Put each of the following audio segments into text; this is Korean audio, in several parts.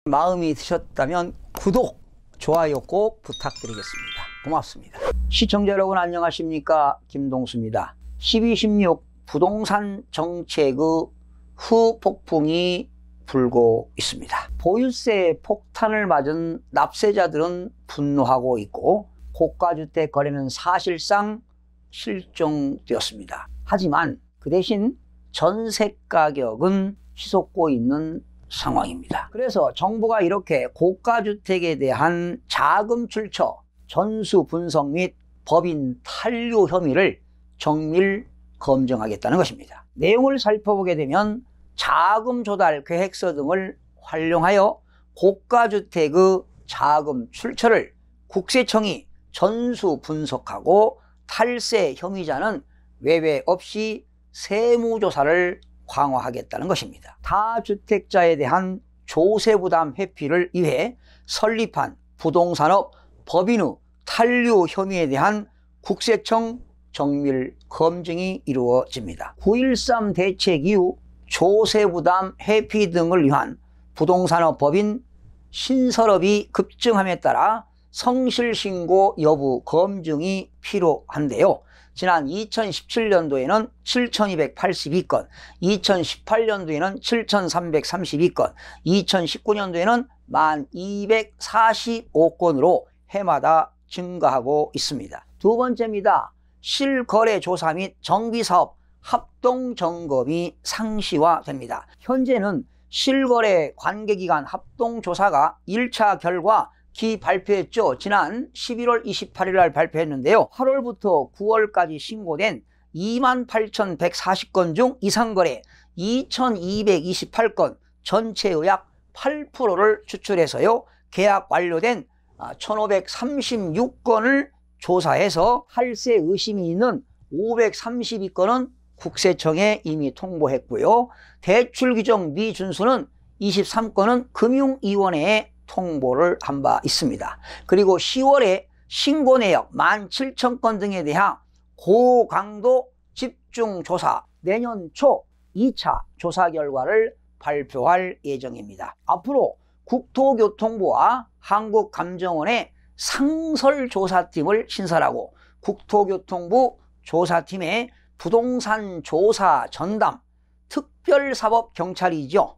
마음이 드셨다면 구독, 좋아요 꼭 부탁드리겠습니다. 고맙습니다. 시청자 여러분 안녕하십니까? 김동수입니다. 12.16 부동산 정책의 후폭풍이 불고 있습니다. 보유세 폭탄을 맞은 납세자들은 분노하고 있고 고가주택 거래는 사실상 실종되었습니다. 하지만 그 대신 전세 가격은 치솟고 있는 상황입니다. 그래서 정부가 이렇게 고가주택에 대한 자금 출처, 전수 분석 및 법인 탄료 혐의를 정밀 검증하겠다는 것입니다. 내용을 살펴보게 되면 자금 조달 계획서 등을 활용하여 고가주택의 자금 출처를 국세청이 전수 분석하고 탈세 혐의자는 외외 없이 세무조사를 강화하겠다는 것입니다. 다주택자에 대한 조세부담 회피를 위해 설립한 부동산업 법인의 탄료 혐의에 대한 국세청 정밀 검증이 이루어집니다. 9.13 대책 이후 조세부담 회피 등을 위한 부동산업 법인 신설업이 급증함에 따라 성실신고 여부 검증이 필요한데요. 지난 2017년도에는 7,282건, 2018년도에는 7,332건, 2019년도에는 1,245건으로 해마다 증가하고 있습니다. 두 번째입니다. 실거래조사 및 정비사업 합동점검이 상시화됩니다. 현재는 실거래 관계기관 합동조사가 1차 결과 발표했죠. 지난 11월 28일 날 발표했는데요. 8월부터 9월까지 신고된 28,140건 중 이상거래 2,228건, 전체의 약 8%를 추출해서요. 계약 완료된 1,536건을 조사해서 탈세 의심이 있는 532건은 국세청에 이미 통보했고요. 대출 규정 미준수는 23건은 금융위원회에 통보를 한 바 있습니다. 그리고 10월에 신고 내역 17,000건 등에 대한 고강도 집중조사 내년 초 2차 조사 결과를 발표할 예정입니다. 앞으로 국토교통부와 한국감정원의 상설조사팀을 신설하고 국토교통부 조사팀의 부동산 조사 전담 특별사법경찰이죠.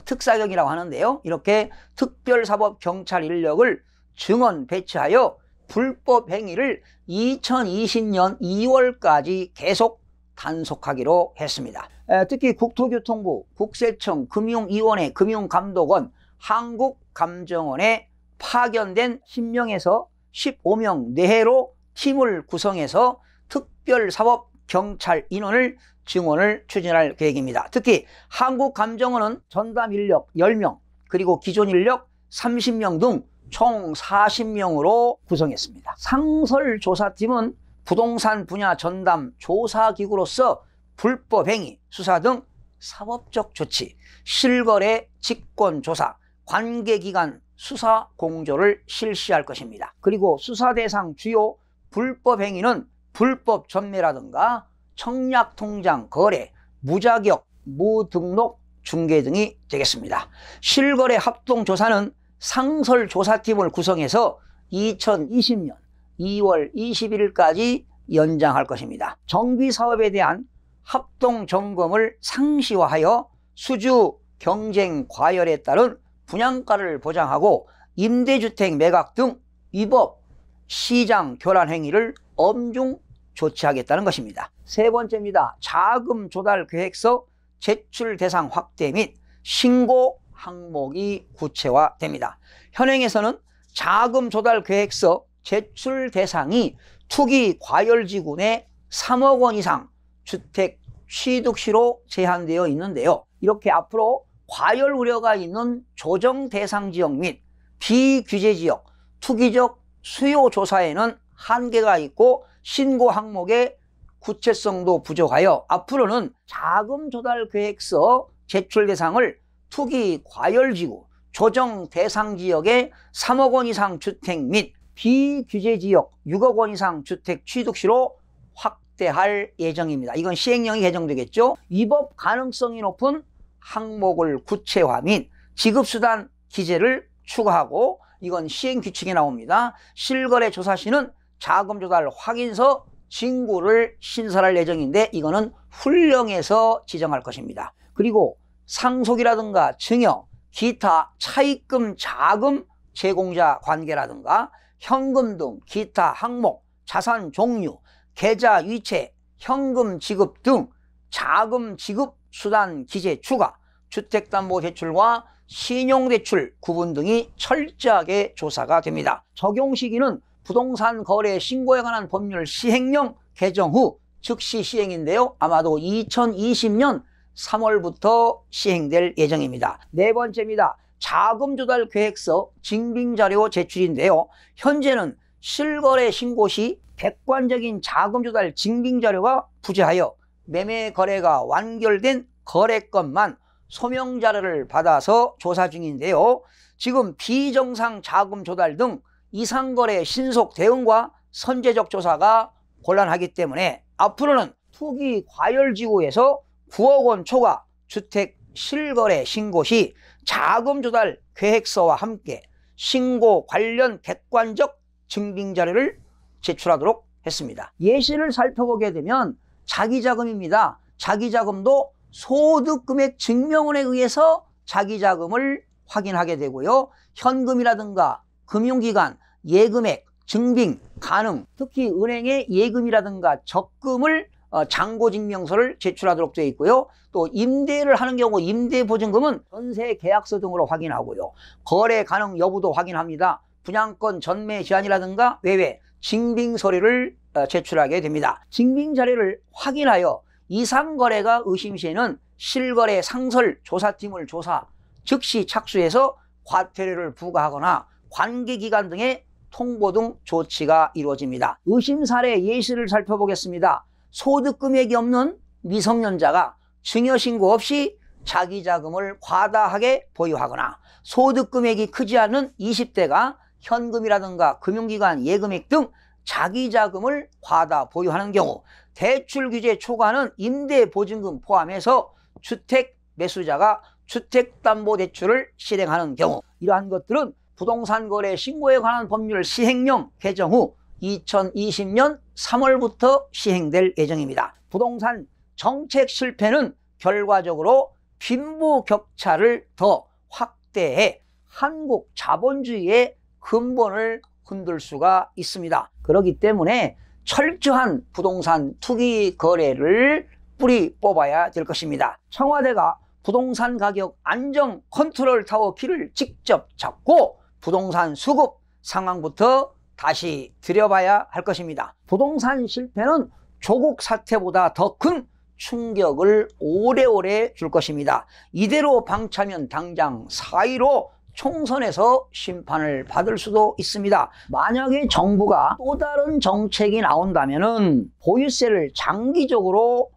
특사경이라고 하는데요. 이렇게 특별사법경찰 인력을 증원 배치하여 불법 행위를 2020년 2월까지 계속 단속하기로 했습니다. 특히 국토교통부, 국세청, 금융위원회, 금융감독원, 한국감정원에 파견된 10명에서 15명 내외로 팀을 구성해서 특별사법경찰 인원을 증원을 추진할 계획입니다. 특히 한국감정원은 전담 인력 10명, 그리고 기존 인력 30명 등 총 40명으로 구성했습니다. 상설조사팀은 부동산 분야 전담 조사기구로서 불법행위, 수사 등 사법적 조치, 실거래 직권조사, 관계기관 수사 공조를 실시할 것입니다. 그리고 수사 대상 주요 불법행위는 불법 전매라든가 청약통장 거래, 무자격, 무등록 중개 등이 되겠습니다. 실거래 합동조사는 상설조사팀을 구성해서 2020년 2월 21일까지 연장할 것입니다. 정비사업에 대한 합동점검을 상시화하여 수주 경쟁 과열에 따른 분양가를 보장하고 임대주택 매각 등 위법 시장 교란 행위를 엄중 조치하겠다는 것입니다. 세 번째입니다. 자금 조달 계획서 제출 대상 확대 및 신고 항목이 구체화됩니다. 현행에서는 자금 조달 계획서 제출 대상이 투기 과열지구 내 3억 원 이상 주택 취득시로 제한되어 있는데요. 이렇게 앞으로 과열 우려가 있는 조정 대상 지역 및 비규제 지역, 투기적 수요 조사에는 한계가 있고 신고 항목의 구체성도 부족하여 앞으로는 자금 조달 계획서 제출 대상을 투기 과열지구, 조정 대상 지역의 3억 원 이상 주택 및 비규제 지역 6억 원 이상 주택 취득시로 확대할 예정입니다. 이건 시행령이 개정되겠죠. 위법 가능성이 높은 항목을 구체화 및 지급수단 기재를 추가하고 이건 시행 규칙에 나옵니다. 실거래 조사시는 자금 조달 확인서 진구를 신설할 예정인데 이거는 훈령에서 지정할 것입니다. 그리고 상속이라든가 증여, 기타 차입금 자금 제공자 관계라든가 현금 등 기타 항목, 자산 종류, 계좌 위치, 현금 지급 등 자금 지급 수단 기재 추가, 주택담보대출과 신용대출 구분 등이 철저하게 조사가 됩니다. 적용 시기는 부동산 거래 신고에 관한 법률 시행령 개정 후 즉시 시행인데요. 아마도 2020년 3월부터 시행될 예정입니다. 네 번째입니다. 자금 조달 계획서 증빙자료 제출인데요. 현재는 실거래 신고 시 객관적인 자금 조달 증빙자료가 부재하여 매매 거래가 완결된 거래건만 소명 자료를 받아서 조사 중인데요. 지금 비정상 자금 조달 등 이상거래 신속 대응과 선제적 조사가 곤란하기 때문에 앞으로는 투기 과열지구에서 9억 원 초과 주택 실거래 신고 시 자금 조달 계획서와 함께 신고 관련 객관적 증빙 자료를 제출하도록 했습니다. 예시를 살펴보게 되면 자기자금입니다. 자기자금도 소득금액 증명원에 의해서 자기자금을 확인하게 되고요. 현금이라든가 금융기관 예금액 증빙 가능, 특히 은행의 예금이라든가 적금을 잔고증명서를 제출하도록 되어 있고요. 또 임대를 하는 경우 임대보증금은 전세 계약서 등으로 확인하고요. 거래 가능 여부도 확인합니다. 분양권 전매 제한이라든가 외외 증빙 서류를 제출하게 됩니다. 증빙 자료를 확인하여 이상 거래가 의심시에는 실거래 상설 조사팀을 조사 즉시 착수해서 과태료를 부과하거나 관계기관 등의 통보 등 조치가 이루어집니다. 의심 사례 예시를 살펴보겠습니다. 소득 금액이 없는 미성년자가 증여 신고 없이 자기 자금을 과다하게 보유하거나 소득 금액이 크지 않은 20대가 현금이라든가 금융기관 예금액 등 자기 자금을 과다 보유하는 경우, 대출 규제 초과하는 임대보증금 포함해서 주택 매수자가 주택담보대출을 실행하는 경우, 이러한 것들은 부동산 거래 신고에 관한 법률 시행령 개정 후 2020년 3월부터 시행될 예정입니다. 부동산 정책 실패는 결과적으로 빈부격차를 더 확대해 한국 자본주의의 근본을 흔들 수가 있습니다. 그렇기 때문에 철저한 부동산 투기 거래를 뿌리 뽑아야 될 것입니다. 청와대가 부동산 가격 안정 컨트롤 타워 키를 직접 잡고 부동산 수급 상황부터 다시 들여봐야 할 것입니다. 부동산 실패는 조국 사태보다 더 큰 충격을 오래오래 줄 것입니다. 이대로 방치하면 당장 4.15 총선에서 심판을 받을 수도 있습니다. 만약에 정부가 또 다른 정책이 나온다면은 보유세를 장기적으로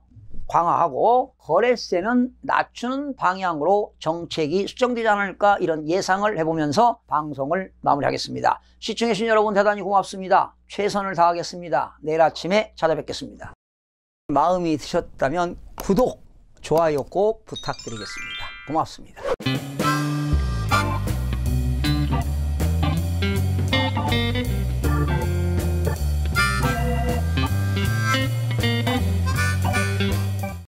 강화하고 거래세는 낮추는 방향으로 정책이 수정되지 않을까, 이런 예상을 해보면서 방송을 마무리하겠습니다. 시청해주신 여러분 대단히 고맙습니다. 최선을 다하겠습니다. 내일 아침에 찾아뵙겠습니다. 마음이 드셨다면 구독, 좋아요 꼭 부탁드리겠습니다. 고맙습니다.